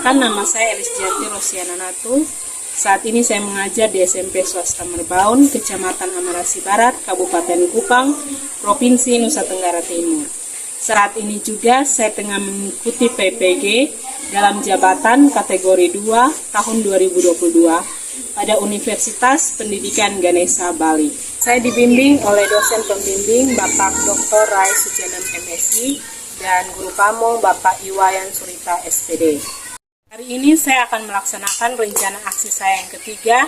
Perkenalkan, nama saya Elis Jati Rosiana Natu. Saat ini saya mengajar di SMP Swasta Merbaun, Kecamatan Amarasi Barat, Kabupaten Kupang, Provinsi Nusa Tenggara Timur. Saat ini juga saya tengah mengikuti PPG dalam jabatan kategori 2 tahun 2022 pada Universitas Pendidikan Ganesha, Bali. Saya dibimbing oleh dosen pembimbing Bapak Dr. Rai Sujenem MSI dan Guru Pamong Bapak Iwayan Surita SPD. Hari ini saya akan melaksanakan rencana aksi saya yang ketiga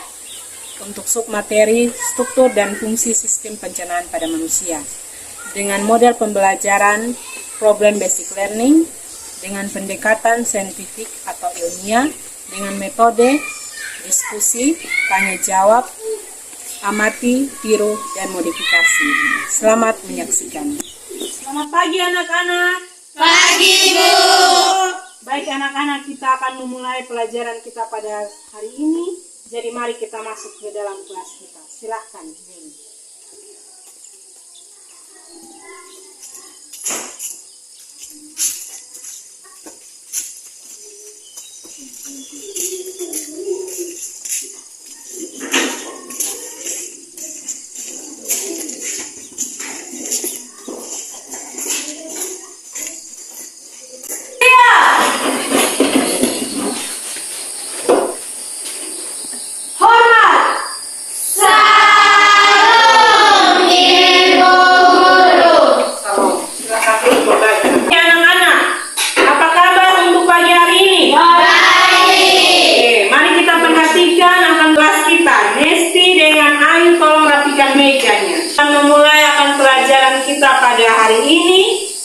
untuk submateri struktur dan fungsi sistem pencernaan pada manusia dengan model pembelajaran problem basic learning dengan pendekatan saintifik atau ilmiah dengan metode diskusi, tanya jawab, amati, tiru, dan modifikasi. Selamat menyaksikan. Selamat pagi anak-anak. Pagi, Bu. Baik anak-anak, kita akan memulai pelajaran kita pada hari ini. Jadi mari kita masuk ke dalam kelas kita. Silakan.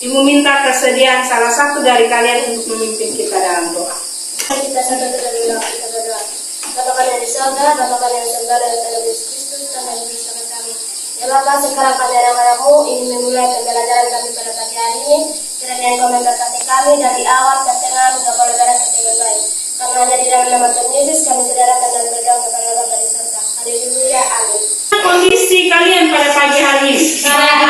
Ibu minta kesediaan salah satu dari kalian untuk memimpin kita dalam doa. Kita satu dalam kita berdoa. Bapa kami yang di surga, Bapa kami yang sembah dalam nama Yesus Kristus, Tuhan yang bersama kami. Ya Bapa, sekarang kami anak-anakmu ingin memulai pembelajaran kami pada pagi hari ini. Kiranya Engkau memberkati kami dari awal ke tengah hingga lebaran sampai baik. Kami hanya di dalam nama Tuhan Yesus kami saudarakan dan berdoa kepada Bapa di surga. Haleluya, amin. Kondisi kalian pada pagi hari ini? Sehat.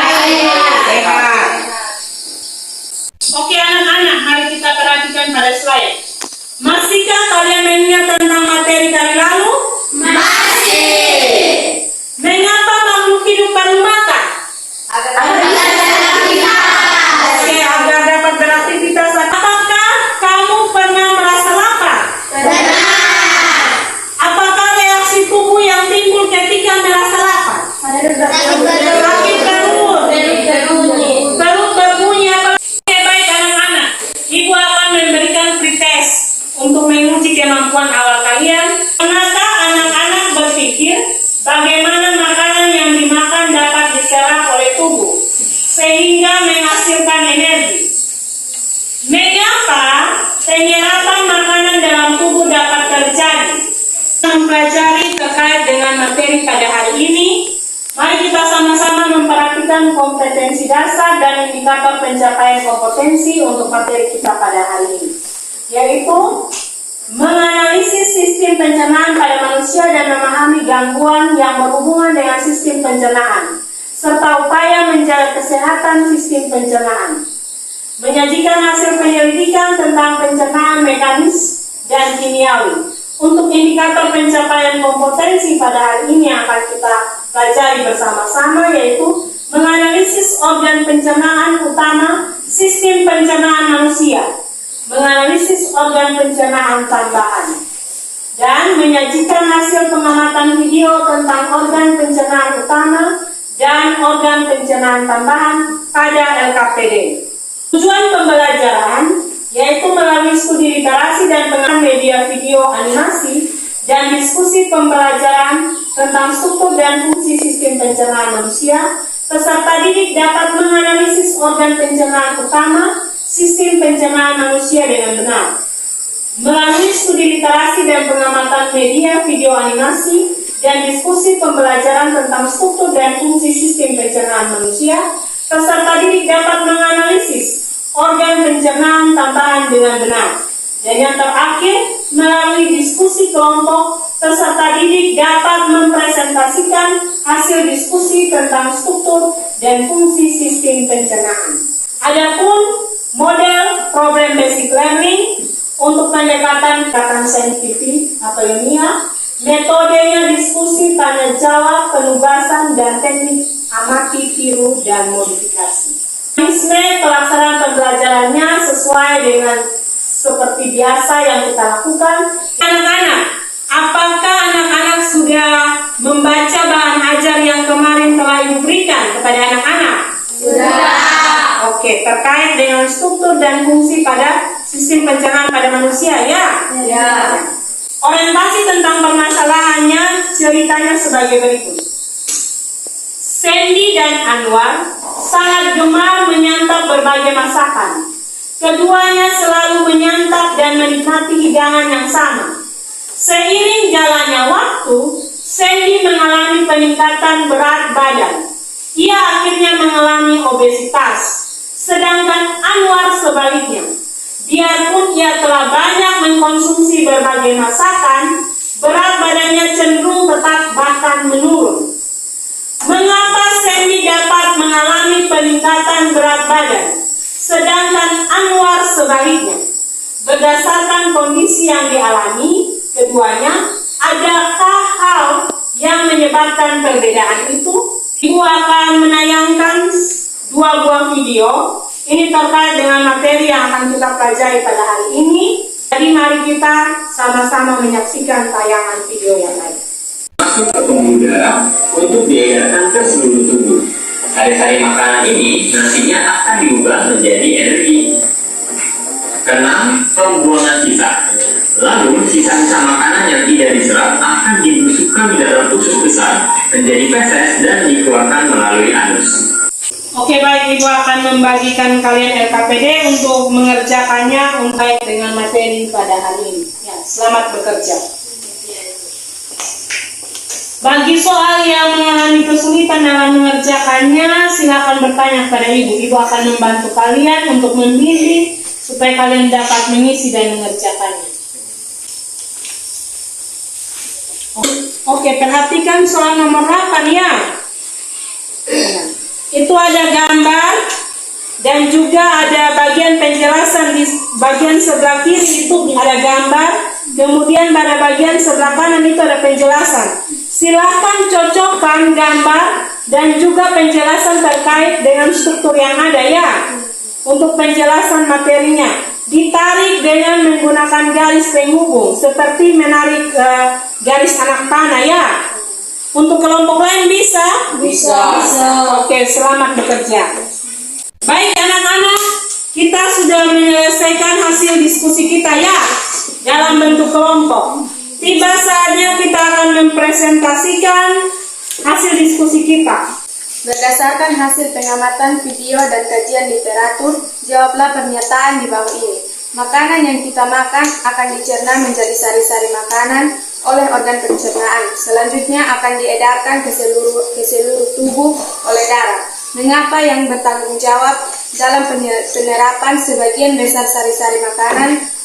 Oke anak-anak, mari kita perhatikan pada slide. Masihkah kalian mengingat tentang materi kali lalu? Masih. Mengapa makhluk hidup perlu makan? Oke, agar dapat beraktivitas. Apakah kamu pernah merasa lapar? Benar. Apakah reaksi tubuh yang timbul ketika merasa lapar? Sakit perut. Perut berbunyi. Ibu akan memberikan pretest untuk menguji kemampuan awal kalian. Pernahkah anak-anak berpikir bagaimana makanan yang dimakan dapat diserap oleh tubuh sehingga menghasilkan energi? Mengapa penyerapan makanan dalam tubuh dapat terjadi? Mempelajari terkait dengan materi pada hari ini. Mari kita sama-sama memperhatikan kompetensi dasar dan indikator pencapaian kompetensi untuk materi kita pada hari ini, yaitu menganalisis sistem pencernaan pada manusia dan memahami gangguan yang berhubungan dengan sistem pencernaan, serta upaya menjaga kesehatan sistem pencernaan. Menyajikan hasil penyelidikan tentang pencernaan mekanis dan kimiawi. Untuk indikator pencapaian kompetensi pada hari ini yang akan kita pelajari bersama-sama, yaitu menganalisis organ pencernaan utama sistem pencernaan manusia, menganalisis organ pencernaan tambahan, dan menyajikan hasil pengamatan video tentang organ pencernaan utama dan organ pencernaan tambahan pada LKPD. Tujuan pembelajaran yaitu melalui studi literasi dan pengalaman media video animasi dan diskusi pembelajaran tentang struktur dan fungsi sistem pencernaan manusia. Peserta didik dapat menganalisis organ pencernaan utama sistem pencernaan manusia dengan benar. Melalui studi literasi dan pengamatan media video animasi dan diskusi pembelajaran tentang struktur dan fungsi sistem pencernaan manusia, peserta didik dapat menganalisis organ pencernaan tambahan dengan benar. Dan yang terakhir, melalui diskusi kelompok, peserta didik dapat mempresentasikan hasil diskusi tentang struktur dan fungsi sistem pencernaan. Adapun model problem basic learning untuk pendekatan saintifik atau ilmiah, metodenya diskusi, tanya jawab, penugasan, dan teknik amati, tiru, dan modifikasi. Mekanisme pelaksanaan pembelajarannya sesuai dengan seperti biasa yang kita lakukan. Anak-anak, apakah anak-anak sudah membaca bahan ajar yang kemarin telah Ibu berikan kepada anak-anak? Sudah. Oke, terkait dengan struktur dan fungsi pada sistem pencernaan pada manusia, ya? Ya. Orientasi tentang permasalahannya, ceritanya sebagai berikut. Sandy dan Anwar sangat gemar menyantap berbagai masakan. Keduanya selalu menyantap dan menikmati hidangan yang sama. Seiring jalannya waktu, Sandy mengalami peningkatan berat badan. Ia akhirnya mengalami obesitas. Sedangkan Anwar sebaliknya. Biarpun ia telah banyak mengkonsumsi berbagai masakan, berat badannya cenderung tetap bahkan menurun. Mengapa Sandy dapat mengalami peningkatan berat badan, sedangkan Anwar sebaliknya? Berdasarkan kondisi yang dialami keduanya, adakah hal yang menyebabkan perbedaan itu? Ibu akan menayangkan 2 buah video. Ini terkait dengan materi yang akan kita pelajari pada hari ini. Jadi mari kita sama-sama menyaksikan tayangan video yang lain. Masuk ke pembuluh darah untuk diedarkan ke seluruh tubuh. Sari-sari makanan ini nantinya akan diubah menjadi energi. Keenam, pembuangan sisa. Lalu sisa-sisa makanan yang tidak diserap akan dibusukkan di dalam usus besar menjadi feses dan dikeluarkan melalui anus. Oke, baik, Ibu akan membagikan kalian LKPD untuk mengerjakannya untuk dengan materi pada hari ini. Ya, selamat bekerja. Bagi soal yang mengalami kesulitan dalam mengerjakannya, silakan bertanya pada Ibu. Ibu akan membantu kalian untuk memilih supaya kalian dapat mengisi dan mengerjakannya. Oke, perhatikan soal nomor 8 ya. Itu ada gambar dan juga ada bagian penjelasan. Di bagian sebelah kiri itu ada gambar, kemudian pada bagian sebelah kanan itu ada penjelasan. Silakan cocokkan gambar dan juga penjelasan terkait dengan struktur yang ada ya. Untuk penjelasan materinya ditarik dengan menggunakan garis penghubung seperti menarik garis anak panah ya. Untuk kelompok lain bisa? Bisa. Oke, selamat bekerja. Baik anak-anak, kita sudah menyelesaikan hasil diskusi kita ya, dalam bentuk kelompok. Tiba saatnya kita akan mempresentasikan hasil diskusi kita. Berdasarkan hasil pengamatan video dan kajian literatur, jawablah pernyataan di bawah ini. Makanan yang kita makan akan dicerna menjadi sari-sari makanan oleh organ pencernaan. Selanjutnya akan diedarkan ke seluruh tubuh oleh darah. Mengapa yang bertanggung jawab dalam penerapan sebagian besar sari-sari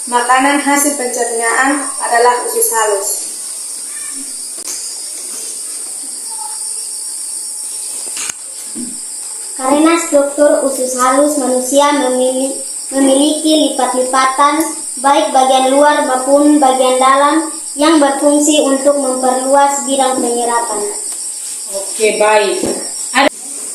makanan hasil pencernaan adalah usus halus. Karena struktur usus halus manusia memiliki lipat-lipatan baik bagian luar maupun bagian dalam yang berfungsi untuk memperluas bidang penyerapan. Oke, baik.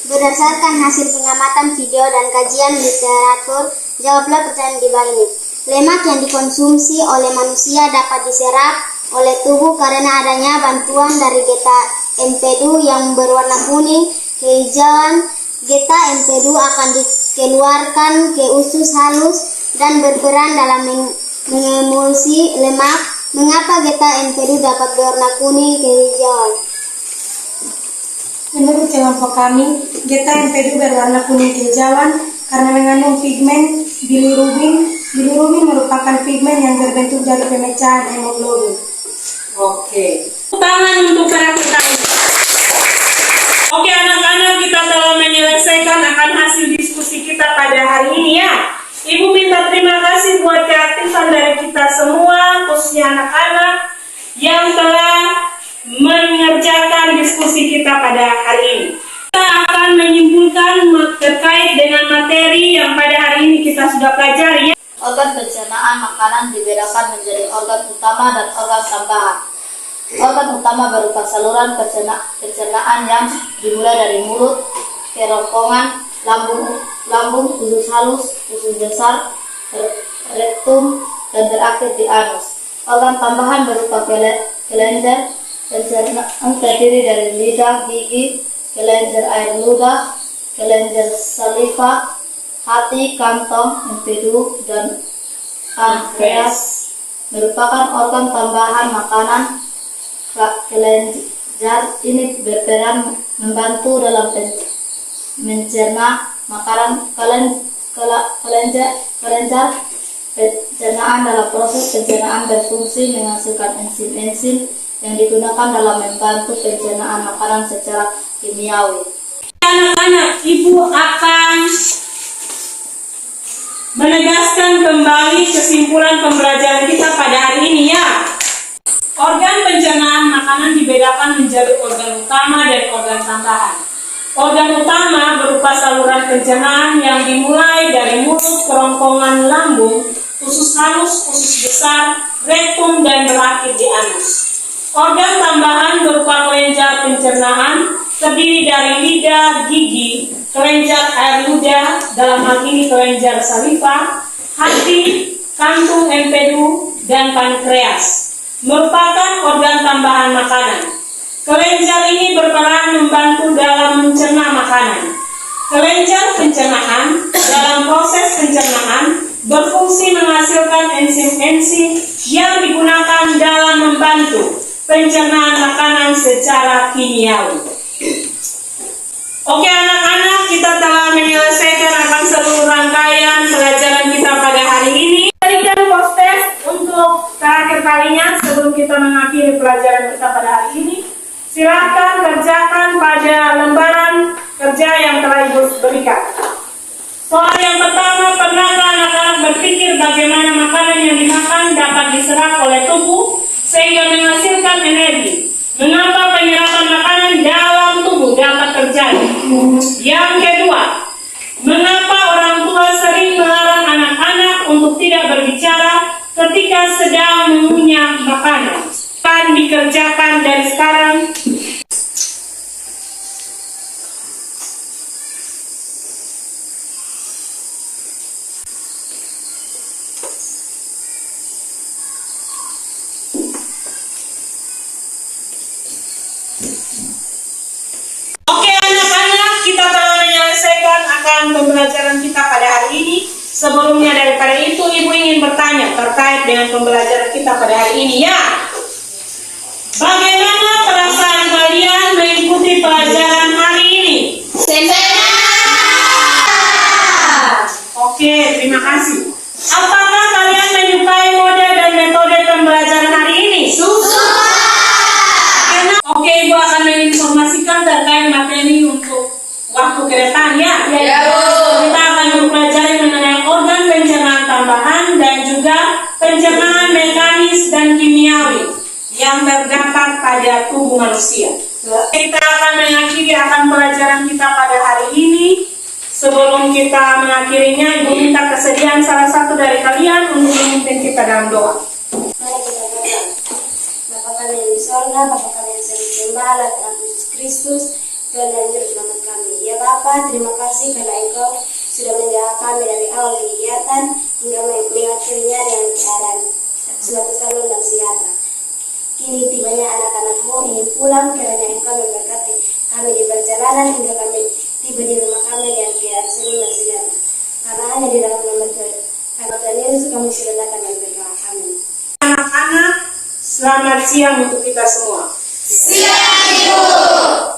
Berdasarkan hasil pengamatan video dan kajian literatur, jawablah pertanyaan di bawah ini. Lemak yang dikonsumsi oleh manusia dapat diserap oleh tubuh karena adanya bantuan dari geta empedu yang berwarna kuning kehijauan. Geta empedu akan dikeluarkan ke usus halus dan berperan dalam mengemulsi lemak. Mengapa geta empedu dapat berwarna kuning kehijauan? Menurut kelompok kami, geta empedu berwarna kuning kehijauan karena mengandung pigmen bilirubin. Bilirubin merupakan pigmen yang terbentuk dari pemecahan hemoglobin. Oke. Tangan untuk perhatikan. Oke anak-anak, kita telah menyelesaikan akan hasil diskusi kita pada hari ini ya. Ibu minta terima kasih buat keaktifan dari kita semua, khususnya anak-anak yang telah mengerjakan diskusi kita pada hari ini. Kita akan menyimpulkan terkait dengan materi yang pada hari ini kita sudah pelajari ya. Organ pencernaan makanan dibedakan menjadi organ utama dan organ tambahan. Organ utama berupa saluran pencernaan yang dimulai dari mulut, kerongkongan, lambung, usus halus, usus besar, rektum, dan berakhir di anus. Organ tambahan berupa kelenjar pencernaan terdiri dari lidah, gigi, kelenjar air ludah, kelenjar saliva, hati, kantong, empedu, dan pankreas merupakan organ tambahan makanan. Kelenjar ini berperan membantu dalam mencerna makanan. Kelenjar pencernaan dalam proses pencernaan berfungsi menghasilkan enzim-enzim yang digunakan dalam membantu pencernaan makanan secara kimiawi. Anak-anak, ibu akan menegaskan kembali kesimpulan pembelajaran kita pada hari ini ya. Organ pencernaan makanan dibedakan menjadi organ utama dan organ tambahan. Organ utama berupa saluran pencernaan yang dimulai dari mulut, kerongkongan, lambung, usus halus, usus besar, rektum, dan berakhir di anus. Organ tambahan berupa kelenjar pencernaan terdiri dari lidah, gigi, kelenjar air ludah, dalam hal ini kelenjar saliva, hati, kantung, empedu, dan pankreas, merupakan organ tambahan makanan. Kelenjar ini berperan membantu dalam mencerna makanan. Kelenjar pencernaan dalam proses pencernaan berfungsi menghasilkan enzim-enzim yang digunakan dalam membantu pencernaan makanan secara kimiawi. Oke anak-anak, kita telah menyelesaikan akan seluruh rangkaian pelajaran kita pada hari ini. Berikan post-test untuk terakhir kalinya sebelum kita mengakhiri pelajaran kita pada hari ini. Silakan kerjakan pada lembaran kerja yang telah Ibu berikan. Soal yang pertama, pernahkah anak-anak berpikir bagaimana makanan yang dimakan dapat diserap oleh tubuh sehingga menghasilkan energi? Mengapa penyerapan makanan dalam tubuh dapat terjadi? Yang kedua, mengapa orang tua sering melarang anak-anak untuk tidak berbicara ketika sedang mengunyah makanan? Akan dikerjakan dari sekarang. Oke anak-anak, kita telah menyelesaikan akan pembelajaran kita pada hari ini. Sebelumnya daripada itu, Ibu ingin bertanya terkait dengan pembelajaran kita pada hari ini ya. Bagaimana perasaan kalian mengikuti pelajaran hari ini? Senang. Oke, terima kasih. Apakah kalian menyukai model dan metode pembelajaran hari ini? Suka. Oke, Ibu akan menginformasikan terkait materi untuk waktu ke depan ya. Kita akan mempelajari mengenai organ pencernaan tambahan dan juga pencernaan mekanis dan kimiawi yang terdapat pada tubuh manusia. Kita akan mengakhiri akan pelajaran kita pada hari ini. Sebelum kita mengakhirinya, Ibu minta kesediaan salah satu dari kalian untuk memimpin kita dalam doa. Mari kita berdoa. Bapa kami yang di sorga, Bapa kami yang sembah, Tuhan Yesus Kristus, Tuhan dan Juru Selamat kami. Ya Bapa, terima kasih karena Engkau sudah menjaga kami dari awal kegiatan hingga mengakhirinya dengan keadaan suatu salam dan sejahtera. Kini tibanya anak-anak-Mu ingin pulang, kiranya Engkau memberkati kami di perjalanan hingga kami tiba di rumah kami dengan keadaan salam dan sejahtera. Karena hanya di dalam nama Tuhan Yesus kami serahkan dan berdoa. Amin. Anak-anak, selamat siang untuk kita semua. Siang Ibu.